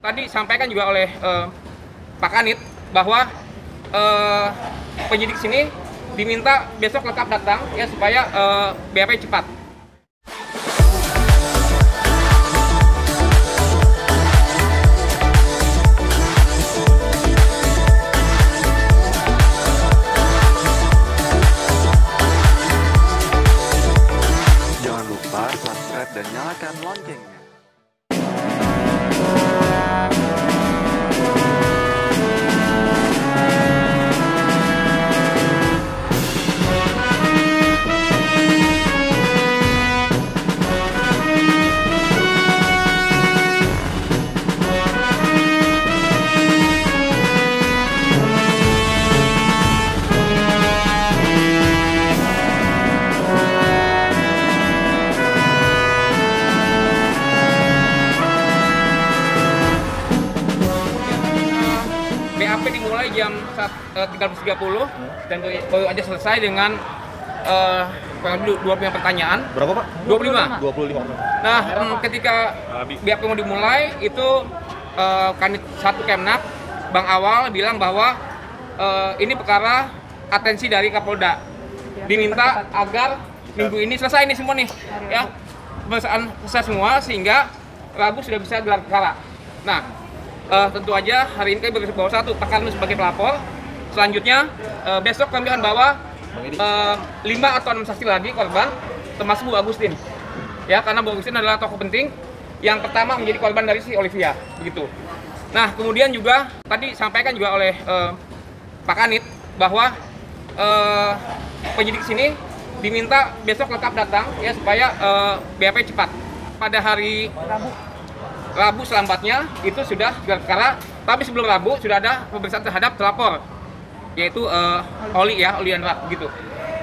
Tadi sampaikan juga oleh Pak Kanit bahwa penyidik sini diminta besok lengkap datang ya supaya BAP cepat. Jangan lupa subscribe dan nyalakan loncengnya. BAP dimulai jam 13.30 dan baru aja selesai dengan 25 pertanyaan. Berapa, Pak? 25. 25. Nah, ketika BAP mau dimulai itu Kanit 1 Kemnak Bang Awal bilang bahwa ini perkara atensi dari Kapolda. Diminta agar minggu ini selesai nih semua nih, ya. Pemeriksaan selesai semua sehingga Rabu sudah bisa gelar perkara. Nah, tentu aja hari ini kami bawa satu Pak Karno sebagai pelapor. Selanjutnya besok kami akan bawa 5 atau 6 saksi lagi korban, termasuk Bu Agustin. Ya, karena Bu Agustin adalah tokoh penting yang pertama menjadi korban dari si Olivia, begitu. Nah, kemudian juga tadi sampaikan juga oleh Pak Kanit bahwa penyidik sini diminta besok lengkap datang ya supaya BAP cepat. Pada hari Rabu selambatnya itu sudah gelar perkara, tapi sebelum Rabu sudah ada pemeriksaan terhadap terlapor, yaitu Oli Andra gitu.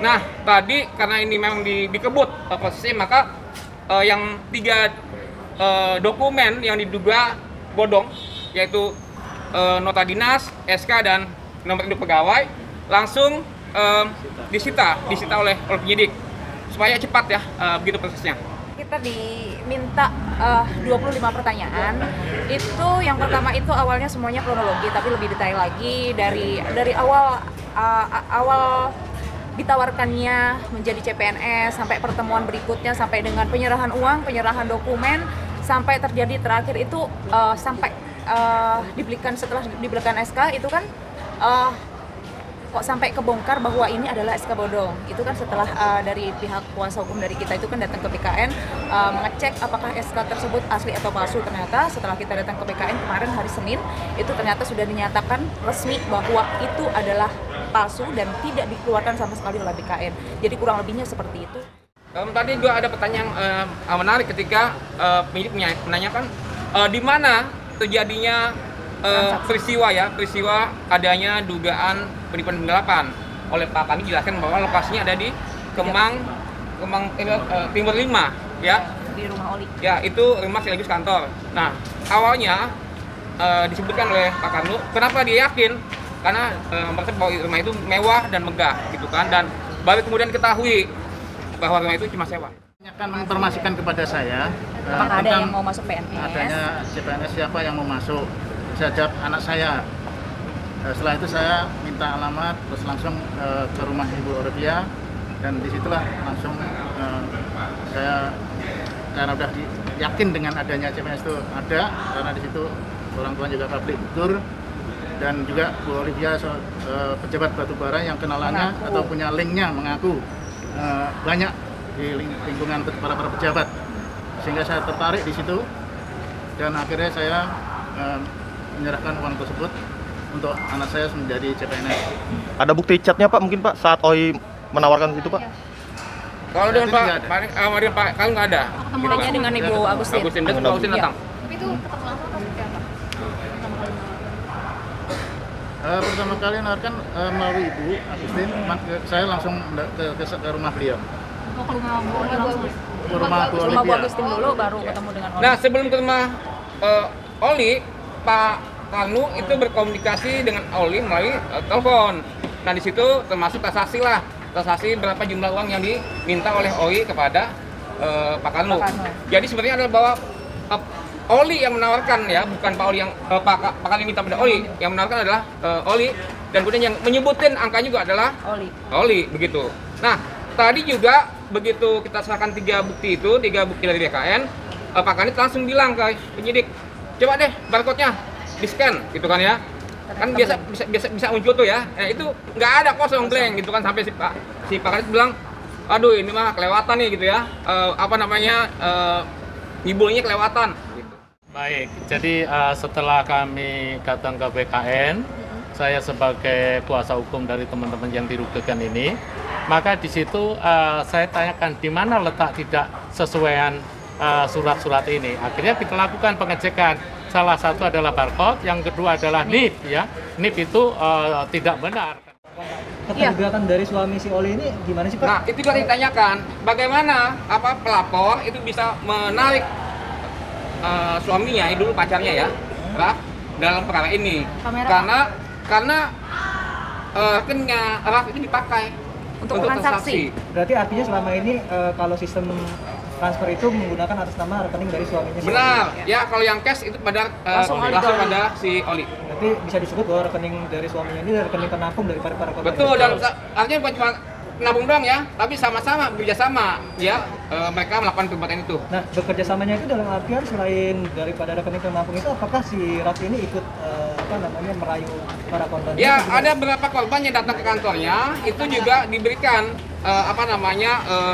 Nah, tadi karena ini memang dikebut prosesnya, maka yang 3 dokumen yang diduga bodong, yaitu nota dinas, SK dan nomor induk pegawai langsung disita oleh penyidik supaya cepat ya begitu prosesnya. Kita diminta 25 pertanyaan. Itu yang pertama itu awalnya semuanya kronologi, tapi lebih detail lagi dari awal ditawarkannya menjadi CPNS sampai pertemuan berikutnya, sampai dengan penyerahan uang, penyerahan dokumen, sampai terjadi terakhir itu sampai setelah diberikan SK itu kan kok sampai kebongkar bahwa ini adalah SK bodong. Itu kan setelah dari pihak kuasa hukum dari kita itu kan datang ke BKN mengecek apakah SK tersebut asli atau palsu. Ternyata setelah kita datang ke BKN kemarin hari Senin, itu ternyata sudah dinyatakan resmi bahwa itu adalah palsu dan tidak dikeluarkan sama sekali oleh BKN. Jadi kurang lebihnya seperti itu. Tadi juga ada pertanyaan menarik ketika penyidik menanyakan di mana terjadinya peristiwa adanya dugaan penipuan penggelapan. Oleh Pak kami jelaskan bahwa lokasinya ada di Kemang Timur 5 ya. Di rumah Oli. Ya, itu rumah sekaligus kantor. Nah, awalnya disebutkan oleh Pak Karno, kenapa dia yakin? Karena merasa bahwa rumah itu mewah dan megah gitu kan, dan baru kemudian ketahui bahwa rumah itu cuma sewa. Akan menginformasikan kepada saya Apakah ada yang mau masuk PNS? adanya CPNS, siapa yang mau masuk. Saya jawab anak saya. Setelah itu saya minta alamat, terus langsung ke rumah Ibu Olivia, dan disitulah langsung saya karena udah yakin dengan adanya CPNS itu ada, karena di situ orang tua juga public figure dan juga Bu Olivia pejabat batubara yang kenalannya atau punya linknya mengaku banyak di lingkungan para pejabat, sehingga saya tertarik di situ dan akhirnya saya menyerahkan uang tersebut untuk anak saya menjadi CPNS. Ada bukti chatnya, Pak, mungkin, Pak, saat OI menawarkan itu, Pak? Kalau dengan Pak kalau nggak ada. Ketemu hanya dengan Ibu Agustin. Dan Ibu Agustin datang. Tapi itu ketemu langsung atau seperti apa? Pertama kali menawarkan melalui Ibu Agustin, saya langsung ke rumah beliau. Mau ke rumah Bu Oli langsung? Ke rumah Bu Rumah Bu Olivia. Agustin dulu baru ketemu dengan Oli. Nah, sebelum ke rumah Oli, Pak Karno itu berkomunikasi dengan Oli melalui telepon. Nah, di situ termasuk transaksi lah. Transaksi berapa jumlah uang yang diminta oleh Oli kepada Pak Karno. Pak Karno. Jadi sebenarnya adalah bahwa Oli yang menawarkan ya, bukan Pak Oli yang Pak Kali minta pada Oli. Yang menawarkan adalah Oli, dan kemudian yang menyebutin angka juga adalah Oli begitu. Nah, tadi juga begitu kita serahkan 3 bukti dari BKN, Pak Kanit langsung bilang ke penyidik, coba deh barcode-nya di-scan gitu kan ya. Kan bisa muncul tuh ya. Nah, itu nggak ada, kosong blank gitu kan, sampai si Pak Kanit bilang, aduh ini mah kelewatan nih gitu ya. Ngibulnya kelewatan gitu. Baik, jadi setelah kami datang ke BKN, saya sebagai kuasa hukum dari teman-teman yang dirugikan ini, maka di situ saya tanyakan di mana letak tidak sesuaian surat-surat ini. Akhirnya kita lakukan pengecekan. Salah satu adalah barcode, yang kedua adalah NIP ya. NIP itu tidak benar. Keterlibatan dari suami si Oli ini gimana sih Pak? Nah, itu juga ditanyakan, bagaimana pelapor itu bisa menarik suaminya, dulu pacarnya ya, Raf, dalam perkara ini. Karena rekeningnya Raf itu dipakai untuk transaksi. Berarti artinya selama ini kalau sistem transfer itu menggunakan atas nama rekening dari suaminya. Benar. Ya, kalau yang cash itu langsung pada si Oli. Berarti bisa disebut bahwa rekening dari suaminya ini rekening penampung daripada para korban. Betul, dan artinya bukan cuma nabung doang ya, tapi sama-sama bekerjasama ya, mereka melakukan perbuatan itu. Nah, bekerjasamanya itu dalam artian selain daripada rekening penampung itu, apakah si Raffi ini ikut merayu para korban? Ya, ada beberapa korban yang datang ke kantornya, itu juga diberikan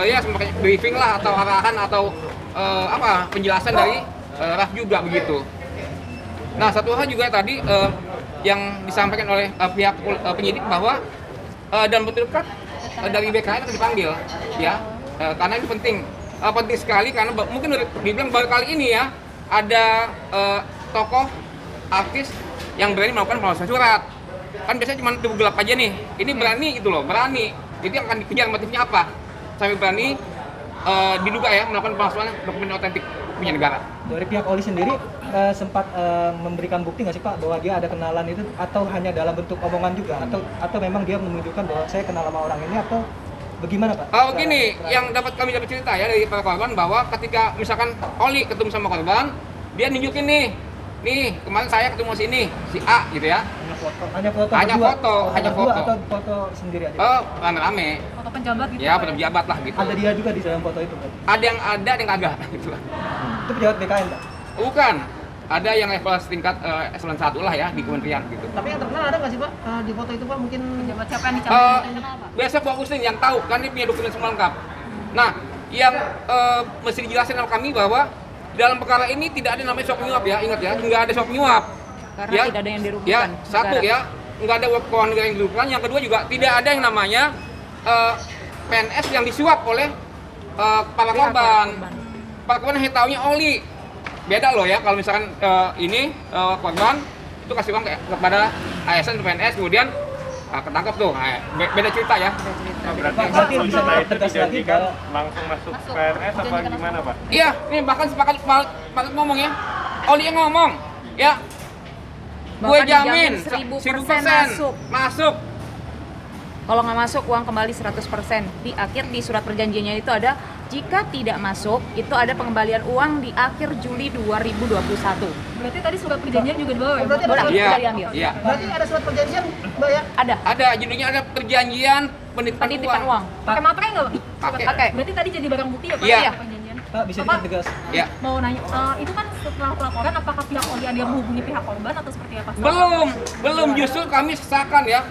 ya semacam briefing lah, atau arahan, atau penjelasan dari Raf juga begitu. Nah, satu hal juga tadi yang disampaikan oleh pihak penyidik bahwa dalam bentuk dekat dari BKN akan dipanggil ya, karena ini penting sekali, karena mungkin dibilang baru kali ini ya ada tokoh artis yang berani melakukan pemalsuan surat. Kan biasanya cuma tubuh gelap aja nih, ini berani gitu loh, berani. Jadi yang akan dikejar motifnya apa sampai berani diduga ya melakukan pemalsuan dokumen otentik punya negara. Dari pihak Oli sendiri sempat memberikan bukti nggak sih Pak bahwa dia ada kenalan itu, atau hanya dalam bentuk omongan juga, atau memang dia menunjukkan bahwa saya kenal sama orang ini, atau bagaimana Pak? Begini, yang kami dapat cerita ya dari para korban, bahwa ketika misalkan Oli ketemu sama korban, dia nunjukin nih kemarin saya ketemu si A gitu ya. Hanya foto atau foto sendiri aja? Rame-rame. Foto penjabat gitu. Ya, foto pejabat lah gitu. Ada dia juga di dalam foto itu Pak? Ada yang kagak gitu. Itu pejabat BKN Pak? Bukan. Ada yang level setingkat eselon 1 lah ya di kementerian gitu. Tapi yang terkenal ada nggak sih Pak di foto itu Pak? Mungkin Pejabat siapa yang dicalonkan apa? Biasa Pak Agustin yang tahu, kan dia punya dokumen semua lengkap. Nah, yang mesti dijelasin sama kami bahwa dalam perkara ini tidak ada namanya suap menyuap ya, ingat ya, nggak ada suap menyuap. Karena ya, tidak ada yang dirugikan. Ya, satu ya, nggak ada keuangan negara yang dirugikan. Yang kedua juga tidak ada yang namanya PNS yang disuap oleh para korban. Para korban hanya taunya Oli. Beda loh ya, kalau misalkan korban itu kasih uang kepada ASN atau PNS, kemudian ketangkap tuh, beda cerita ya. berarti bisa tegas lagi langsung masuk PNS apa gimana Pak? Iya, ini bahkan sepakat ngomong ya, Oli yang ngomong ya, gue jamin 1000% masuk. Kalau nggak masuk, uang kembali 100%. Di akhir di surat perjanjiannya itu ada, jika tidak masuk, itu ada pengembalian uang di akhir Juli 2021. Berarti tadi surat perjanjian juga dibawa ya? Berarti Iya. Diambil. Berarti ada surat perjanjian Mbak ya? Ada, judulnya ada perjanjian penitipan uang. Pakai materai nggak, Pak? Pakai. Berarti tadi jadi barang bukti ya, Pak? Iya. Perjanjian. Pak bisa Bapak, dipertegas? Ya. Mau nanya, itu kan setelah pelaporan, apakah pihak Oli ada yang menghubungi pihak korban atau seperti apa? Belum, justru kami sesakan ya,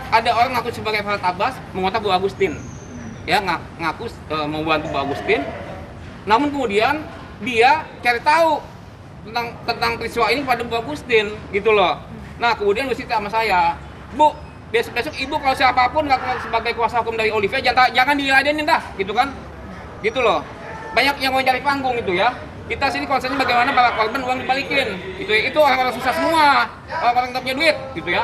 ada orang ngaku sebagai Farhad Abbas mengontak Bu Agustin, ya ngaku membantu Bu Agustin, namun kemudian dia cari tahu tentang peristiwa ini pada Bu Agustin gitu loh. Nah kemudian cerita sama saya, Bu, besok Ibu kalau siapapun ngaku sebagai kuasa hukum dari Olivia jangan diladenin dah, gitu kan, gitu loh. Banyak yang mau cari panggung gitu ya. Kita sini konsennya bagaimana para korban uang dibalikin, gitu ya. Itu orang-orang susah semua, orang-orang tak punya duit, gitu ya.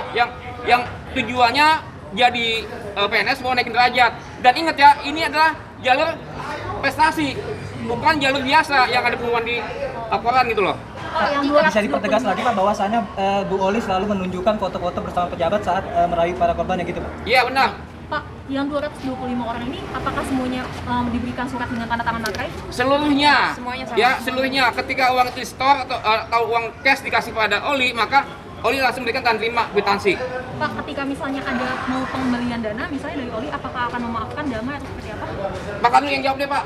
Yang tujuannya jadi PNS mau naikin derajat. Dan ingat ya, ini adalah jalur prestasi, bukan jalur biasa yang ada pengumuman di laporan gitu loh. Bisa dipertegas lagi Pak bahwasannya Bu Oli selalu menunjukkan foto-foto bersama pejabat saat merayu para korban ya gitu Pak? Iya benar. Pak, Yang 225 orang ini apakah semuanya diberikan surat dengan tanda tangan materai? Seluruhnya. Semuanya sama. Ya, seluruhnya. Ketika uang itu di store atau uang cash dikasih pada Oli, maka Oli langsung berikan tanda terima kwitansi. Pak, ketika misalnya ada mau pengembalian dana, misalnya dari Oli, apakah akan memaafkan damai atau seperti apa? Pak Kanu yang jawab deh, Pak.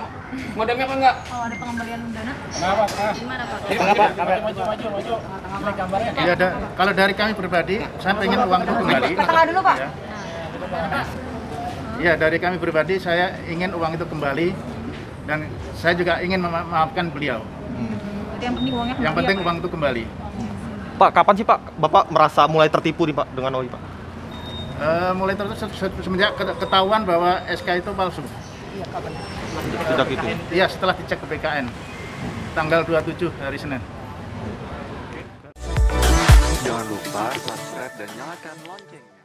Mau damai apa enggak? Kalau ada pengembalian dana, gimana Pak? Ya, kalau dari kami pribadi, saya pengen uang itu kembali. Tengah dulu, Pak. Ya, dari kami pribadi, saya ingin uang itu kembali dan saya juga ingin memaafkan beliau. Jadi yang penting uangnya kembali. Yang penting ya, Pak? uang itu kembali. Pak, kapan sih Pak Bapak merasa mulai tertipu nih Pak dengan OI Pak? Mulai terus semenjak ketahuan bahwa SK itu palsu. Sejak itu. Iya, setelah dicek ke BKN tanggal 27 hari Senin. Jangan lupa subscribe dan nyalakan lonceng.